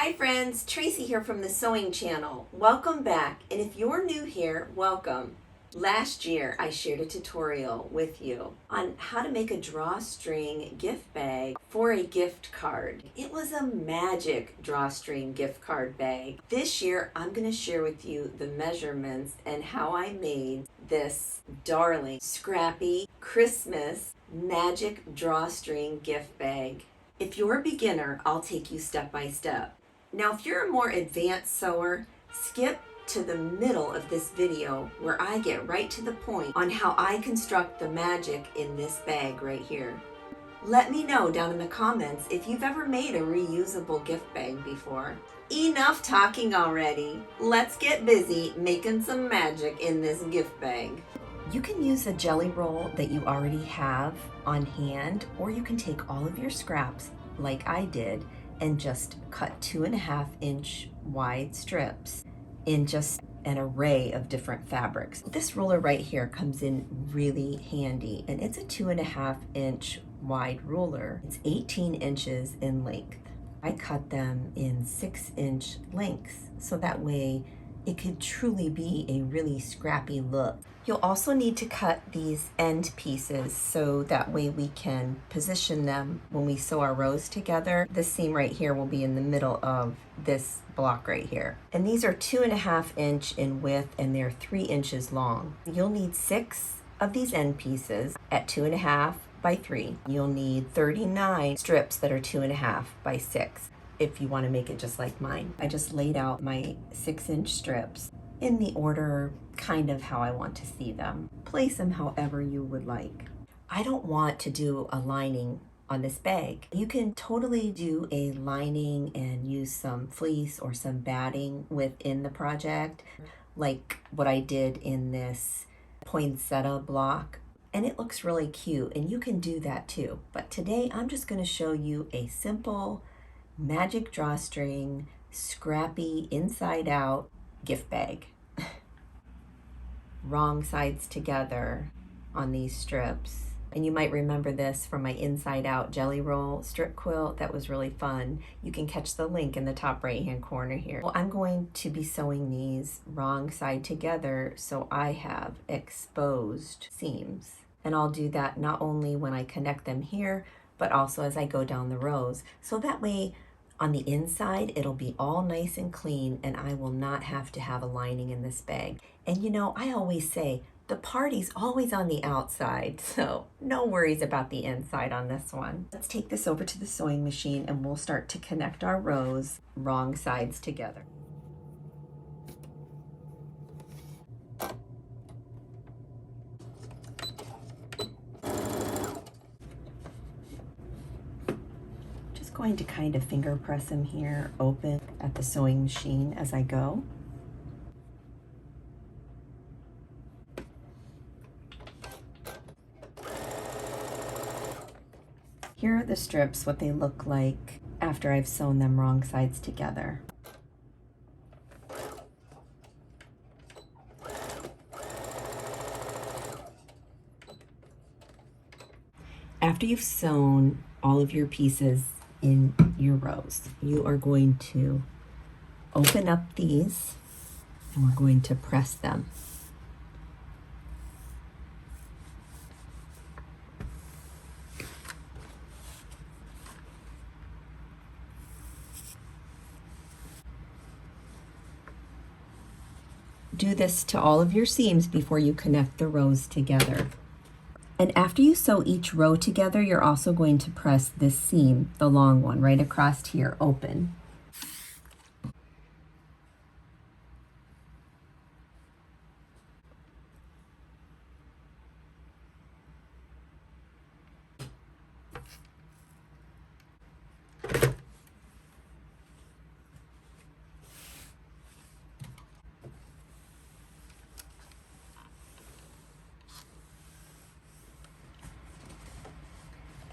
Hi friends, Tracy here from the Sewing Channel. Welcome back, and if you're new here, welcome. Last year I shared a tutorial with you on how to make a drawstring gift bag for a gift card. It was a magic drawstring gift card bag. This year I'm going to share with you the measurements and how I made this darling, scrappy Christmas magic drawstring gift bag. If you're a beginner, I'll take you step by step. Now, if you're a more advanced sewer, skip to the middle of this video where I get right to the point on how I construct the magic in this bag right here. Let me know down in the comments if you've ever made a reusable gift bag before. Enough talking already. Let's get busy making some magic in this gift bag. You can use a jelly roll that you already have on hand, or you can take all of your scraps like I did and just cut 2.5-inch wide strips in just an array of different fabrics. This ruler right here comes in really handy, and it's a 2.5-inch wide ruler. It's 18 inches in length. I cut them in 6-inch lengths, so that way it could truly be a really scrappy look. You'll also need to cut these end pieces so that way we can position them when we sew our rows together. This seam right here will be in the middle of this block right here. And these are 2.5-inch in width and they're 3 inches long. You'll need 6 of these end pieces at 2.5 by 3. You'll need 39 strips that are 2.5 by 6. If you want to make it just like mine. I just laid out my 6-inch strips in the order kind of how I want to see them. Place them however you would like. I don't want to do a lining on this bag. You can totally do a lining and use some fleece or some batting within the project, like what I did in this poinsettia block. And it looks really cute, and you can do that too. But today I'm just going to show you a simple magic drawstring, scrappy inside out gift bag. Wrong sides together on these strips. And you might remember this from my inside out jelly roll strip quilt. That was really fun. You can catch the link in the top right hand corner here. Well, I'm going to be sewing these wrong side together so I have exposed seams. And I'll do that not only when I connect them here, but also as I go down the rows. So that way on the inside, it'll be all nice and clean and I will not have to have a lining in this bag. And you know, I always say, the party's always on the outside, so no worries about the inside on this one. Let's take this over to the sewing machine and we'll start to connect our rows wrong sides together. Going to kind of finger press them here open at the sewing machine as I go. Here are the strips, what they look like after I've sewn them wrong sides together. After you've sewn all of your pieces in your rows, you are going to open up these and we're going to press them. Do this to all of your seams before you connect the rows together. And after you sew each row together, you're also going to press this seam, the long one, right across here, open.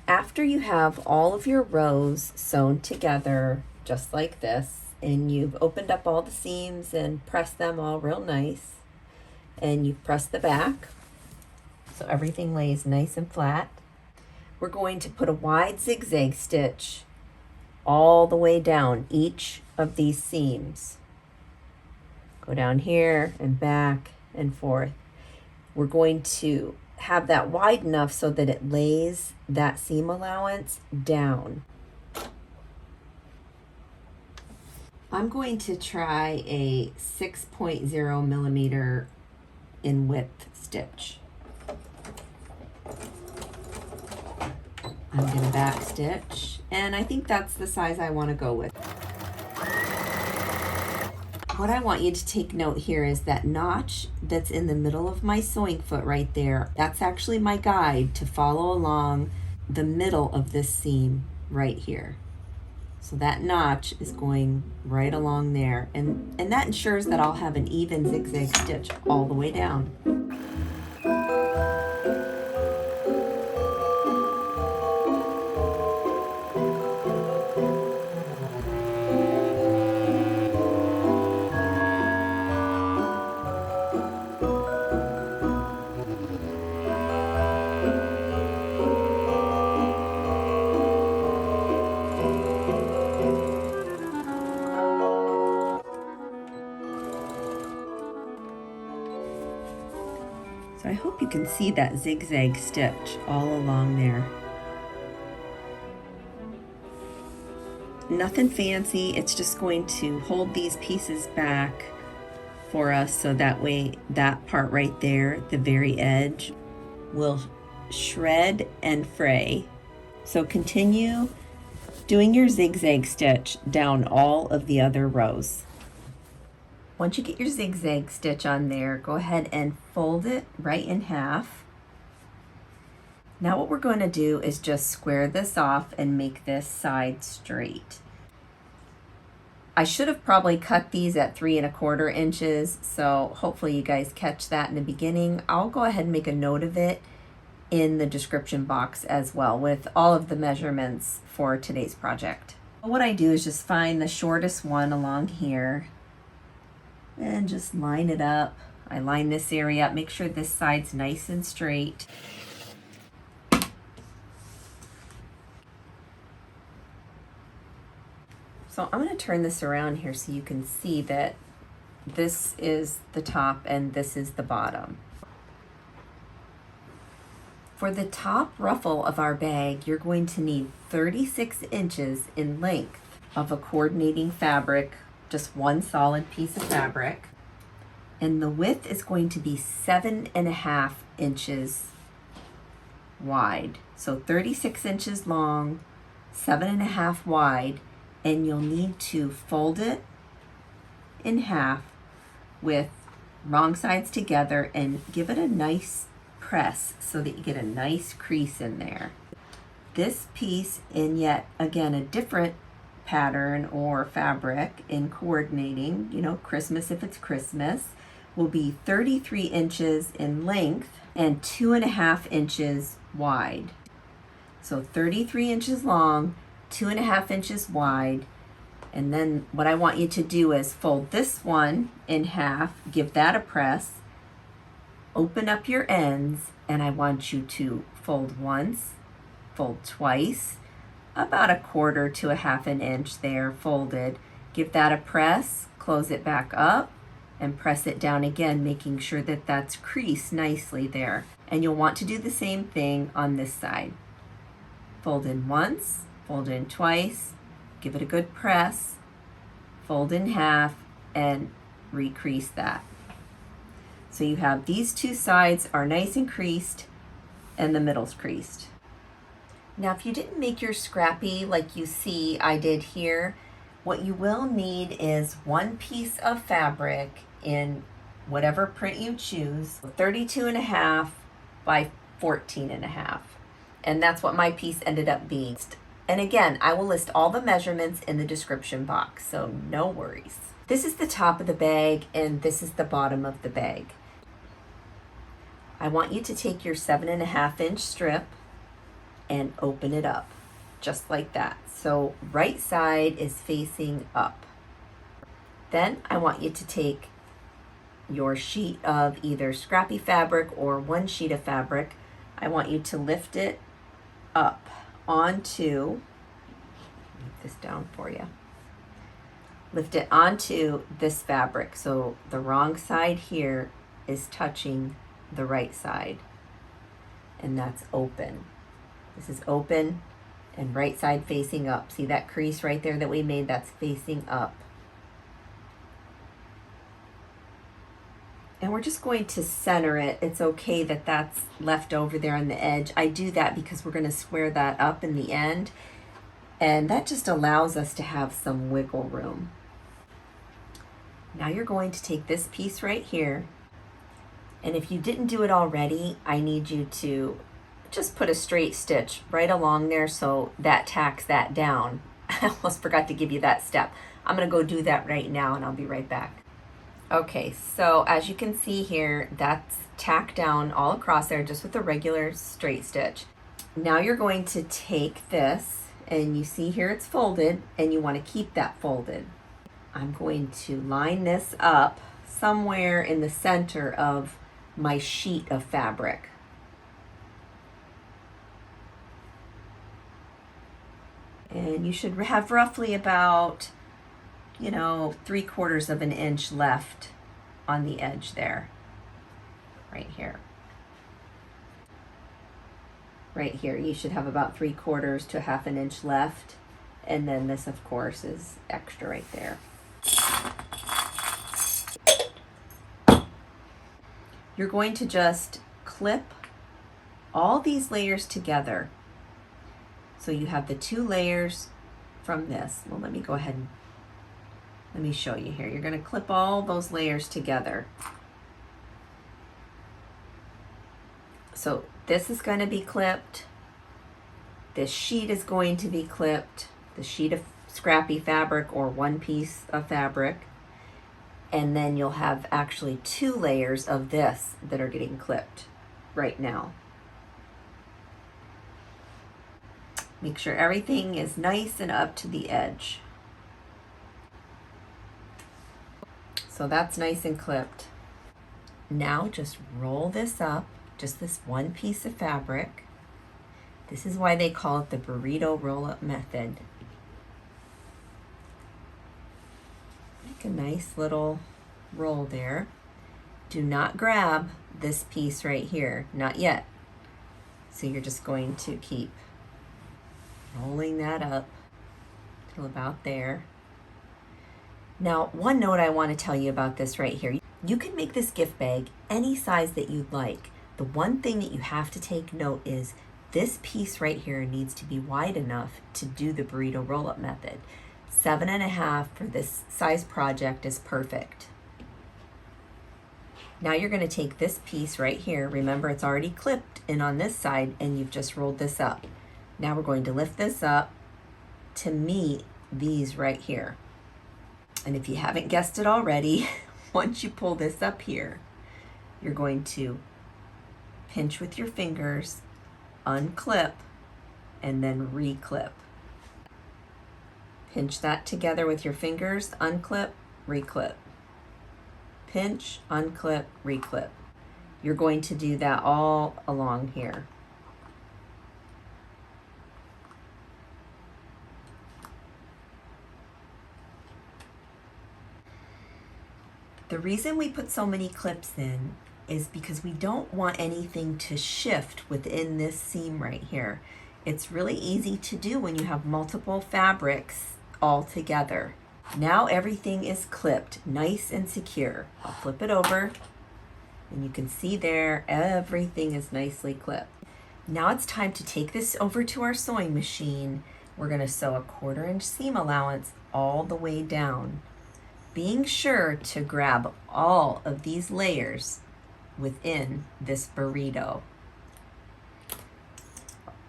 After you have all of your rows sewn together, just like this, and you've opened up all the seams and pressed them all real nice, and you've pressed the back, so everything lays nice and flat, we're going to put a wide zigzag stitch all the way down each of these seams. Go down here and back and forth. We're going to have that wide enough so that it lays that seam allowance down. I'm going to try a 6.0 millimeter in width stitch. I'm going to back stitch, and I think that's the size I want to go with. What I want you to take note here is that notch that's in the middle of my sewing foot right there. That's actually my guide to follow along the middle of this seam right here. So that notch is going right along there, and that ensures that I'll have an even zigzag stitch all the way down. So I hope you can see that zigzag stitch all along there. Nothing fancy, it's just going to hold these pieces back for us so that way that part right there, the very edge, will shred and fray. So continue doing your zigzag stitch down all of the other rows. Once you get your zigzag stitch on there, go ahead and fold it right in half. Now what we're going to do is just square this off and make this side straight. I should have probably cut these at 3 1/4 inches, so hopefully you guys catch that in the beginning. I'll go ahead and make a note of it in the description box as well with all of the measurements for today's project. What I do is just find the shortest one along here and just line it up. I line this area up, make sure this side's nice and straight. So I'm going to turn this around here so you can see that this is the top and this is the bottom. For the top ruffle of our bag, you're going to need 36 inches in length of a coordinating fabric, just one solid piece of fabric. And the width is going to be 7.5 inches wide. So 36 inches long, 7.5 wide, and you'll need to fold it in half with wrong sides together and give it a nice press so that you get a nice crease in there. This piece, in yet again a different pattern or fabric in coordinating, you know, Christmas if it's Christmas, will be 33 inches in length and 2.5 inches wide. So 33 inches long, 2.5 inches wide. And then what I want you to do is fold this one in half, give that a press, open up your ends, and I want you to fold once, fold twice, about 1/4 to 1/2 inch there folded. Give that a press, close it back up, and press it down again, making sure that that's creased nicely there. And you'll want to do the same thing on this side. Fold in once, fold in twice, give it a good press, fold in half, and recrease that. So you have these two sides are nice and creased, and the middle's creased. Now, if you didn't make your scrappy like you see I did here, what you will need is one piece of fabric in whatever print you choose, 32.5 by 14.5. And that's what my piece ended up being. And again, I will list all the measurements in the description box, so no worries. This is the top of the bag and this is the bottom of the bag. I want you to take your 7.5 inch strip and open it up, just like that. So right side is facing up. Then I want you to take your sheet of either scrappy fabric or one sheet of fabric. I want you to lift it up onto Move this down for you. Lift it onto this fabric so the wrong side here is touching the right side, and that's open. This is open and right side facing up. See that crease right there that we made? That's facing up. And we're just going to center it. It's okay that that's left over there on the edge. I do that because we're going to square that up in the end, and that just allows us to have some wiggle room. Now you're going to take this piece right here, and if you didn't do it already, I need you to just put a straight stitch right along there so that tacks that down. I almost forgot to give you that step. I'm going to go do that right now, and I'll be right back. Okay, so as you can see here, that's tacked down all across there just with a regular straight stitch. Now you're going to take this, and you see here it's folded, and you want to keep that folded. I'm going to line this up somewhere in the center of my sheet of fabric. And you should have roughly about, 3/4 of an inch left on the edge there, right here. Right here, you should have about 3/4 to 1/2 an inch left. And then this, of course, is extra right there. You're going to just clip all these layers together. So you have the 2 layers from this. Well, let me go ahead and let me show you here. You're going to clip all those layers together. So this is going to be clipped. This sheet is going to be clipped. The sheet of scrappy fabric or one piece of fabric. And then you'll have actually 2 layers of this that are getting clipped right now. Make sure everything is nice and up to the edge. So that's nice and clipped. Now just roll this up, just this one piece of fabric. This is why they call it the burrito roll-up method. Make a nice little roll there. Do not grab this piece right here, not yet. So you're just going to keep rolling that up till about there. Now, one note I want to tell you about this right here. You can make this gift bag any size that you'd like. The one thing that you have to take note is this piece right here needs to be wide enough to do the burrito roll-up method. 7.5 for this size project is perfect. Now you're going to take this piece right here. Remember, it's already clipped in on this side, and you've just rolled this up. Now we're going to lift this up to meet these right here. And if you haven't guessed it already, once you pull this up here, you're going to pinch with your fingers, unclip, and then reclip. Pinch that together with your fingers, unclip, reclip. Pinch, unclip, reclip. You're going to do that all along here. The reason we put so many clips in is because we don't want anything to shift within this seam right here. It's really easy to do when you have multiple fabrics all together. Now everything is clipped nice and secure. I'll flip it over and you can see there everything is nicely clipped. Now it's time to take this over to our sewing machine. We're going to sew a 1/4 inch seam allowance all the way down, being sure to grab all of these layers within this burrito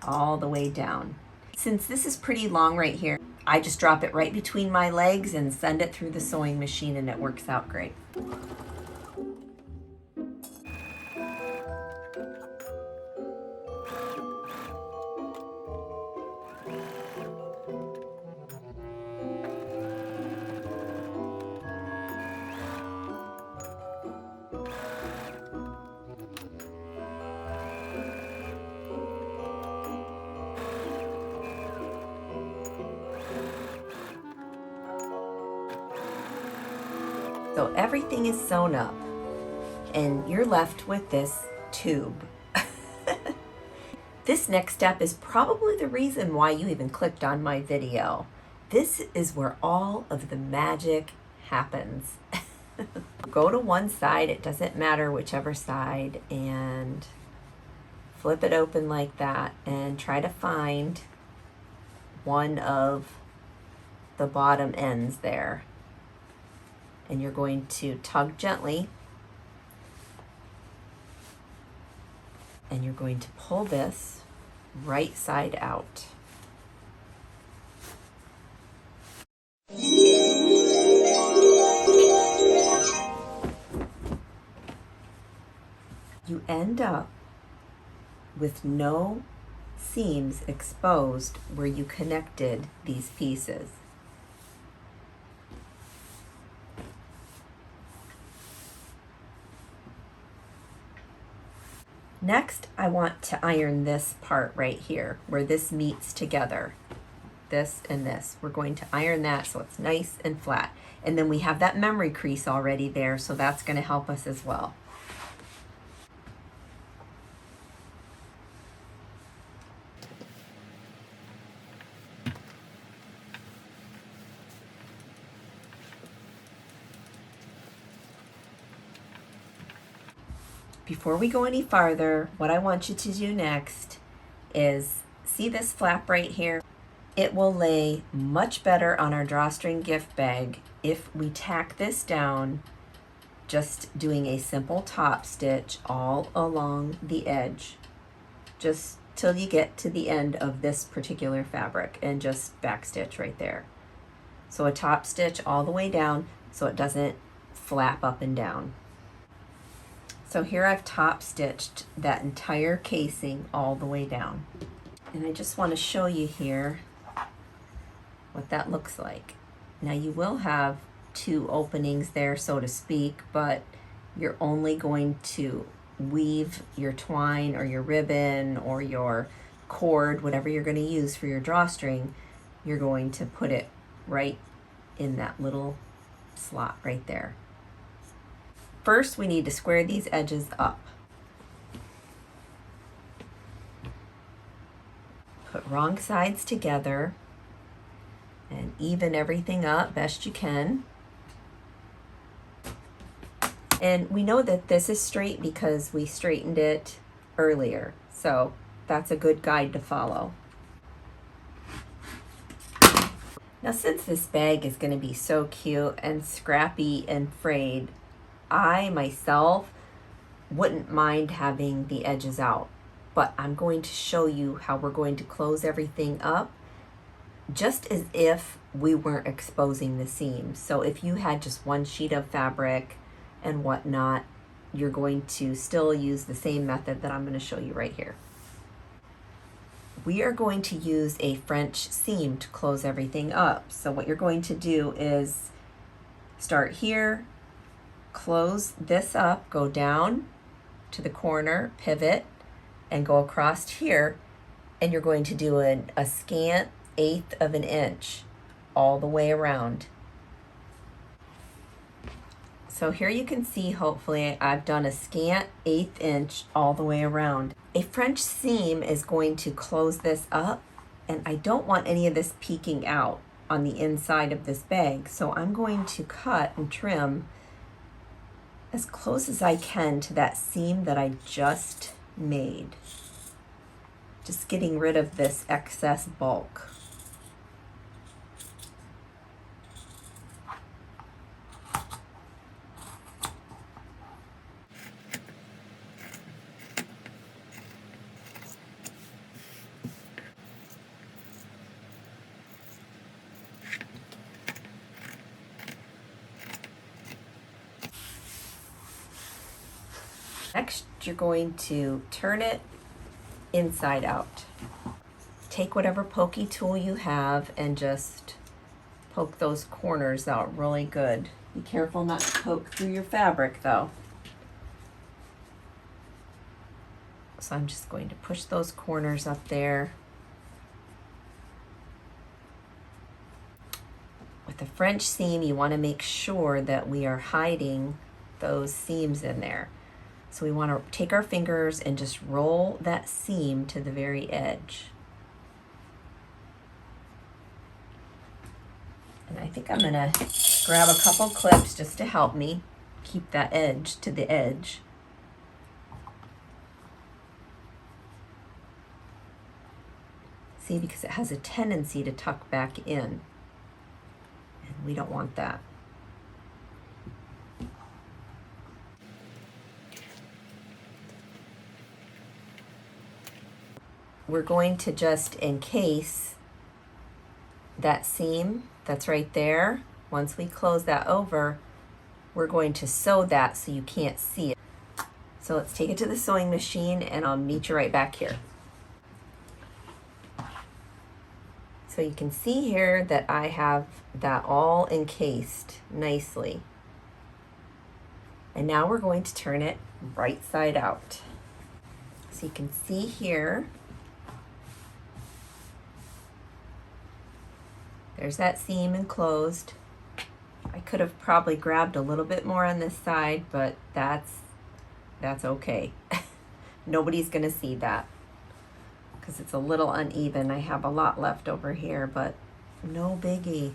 all the way down. Since this is pretty long right here, I just drop it right between my legs and send it through the sewing machine, and it works out great. So everything is sewn up and you're left with this tube. This next step is probably the reason why you even clicked on my video. This is where all of the magic happens. Go to one side, it doesn't matter whichever side, and flip it open like that and try to find one of the bottom ends there. And you're going to tug gently and you're going to pull this right side out. You end up with no seams exposed where you connected these pieces. Next, I want to iron this part right here where this meets together. This and this. We're going to iron that so it's nice and flat. And then we have that memory crease already there, so that's going to help us as well. Before we go any farther, what I want you to do next is see this flap right here? It will lay much better on our drawstring gift bag if we tack this down, just doing a simple top stitch all along the edge, just till you get to the end of this particular fabric, and just backstitch right there. So a top stitch all the way down so it doesn't flap up and down. So here I've top stitched that entire casing all the way down. And I just want to show you here what that looks like. Now you will have two openings there, so to speak, but you're only going to weave your twine or your ribbon or your cord, whatever you're going to use for your drawstring, you're going to put it right in that little slot right there. First, we need to square these edges up. Put wrong sides together and even everything up best you can. And we know that this is straight because we straightened it earlier, so that's a good guide to follow. Now, since this bag is going to be so cute and scrappy and frayed, I myself wouldn't mind having the edges out, but I'm going to show you how we're going to close everything up just as if we weren't exposing the seams. So if you had just one sheet of fabric and whatnot, you're going to still use the same method that I'm going to show you right here. We are going to use a French seam to close everything up. So what you're going to do is start here, close this up, go down to the corner, pivot, and go across here, and you're going to do a scant 1/8 of an inch all the way around. So here you can see, hopefully, I've done a scant 1/8 inch all the way around. A French seam is going to close this up, and I don't want any of this peeking out on the inside of this bag, so I'm going to cut and trim as close as I can to that seam that I just made. Just getting rid of this excess bulk. Next, you're going to turn it inside out. Take whatever pokey tool you have and just poke those corners out really good. Be careful not to poke through your fabric though. So I'm just going to push those corners up there. With the French seam, you want to make sure that we are hiding those seams in there. So we want to take our fingers and just roll that seam to the very edge. And I think I'm gonna grab a couple clips just to help me keep that edge to the edge. See, because it has a tendency to tuck back in, and we don't want that. We're going to just encase that seam that's right there. Once we close that over, we're going to sew that so you can't see it. So let's take it to the sewing machine and I'll meet you right back here. So you can see here that I have that all encased nicely. And now we're going to turn it right side out. So you can see here, there's that seam enclosed. I could have probably grabbed a little bit more on this side, but that's okay. Nobody's gonna see that because it's a little uneven. I have a lot left over here, but no biggie.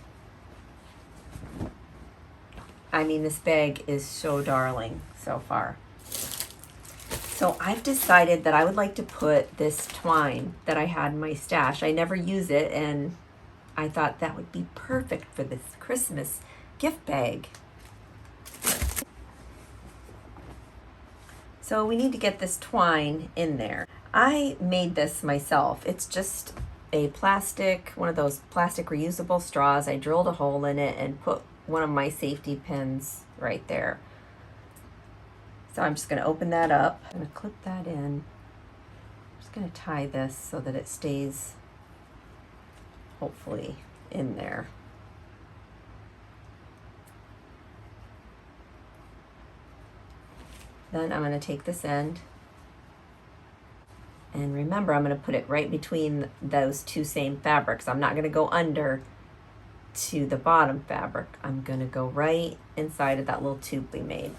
I mean, this bag is so darling so far. So I've decided that I would like to put this twine that I had in my stash. I never use it, and I thought that would be perfect for this Christmas gift bag. So we need to get this twine in there. I made this myself. It's just a plastic, one of those plastic reusable straws. I drilled a hole in it and put one of my safety pins right there. So I'm just gonna open that up. I'm gonna clip that in. I'm just gonna tie this so that it stays hopefully in there. Then I'm going to take this end, and remember, I'm going to put it right between those two same fabrics. I'm not going to go under to the bottom fabric. I'm going to go right inside of that little tube we made.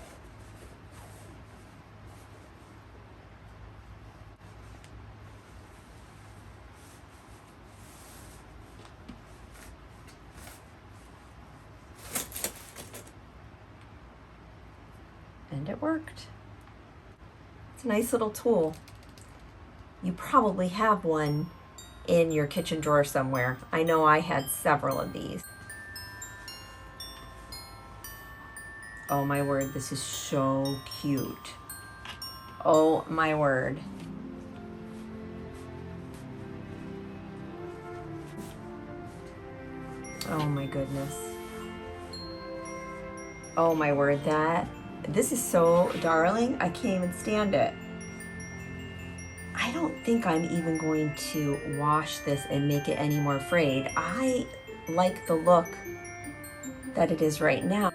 And it worked. It's a nice little tool. You probably have one in your kitchen drawer somewhere. I know I had several of these. Oh my word, this is so cute. Oh my word. Oh my goodness. Oh my word, this is so darling, I can't even stand it. I don't think I'm even going to wash this and make it any more frayed. I like the look that it is right now.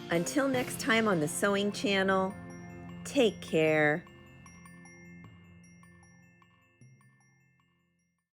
Until next time on the Sewing Channel, take care.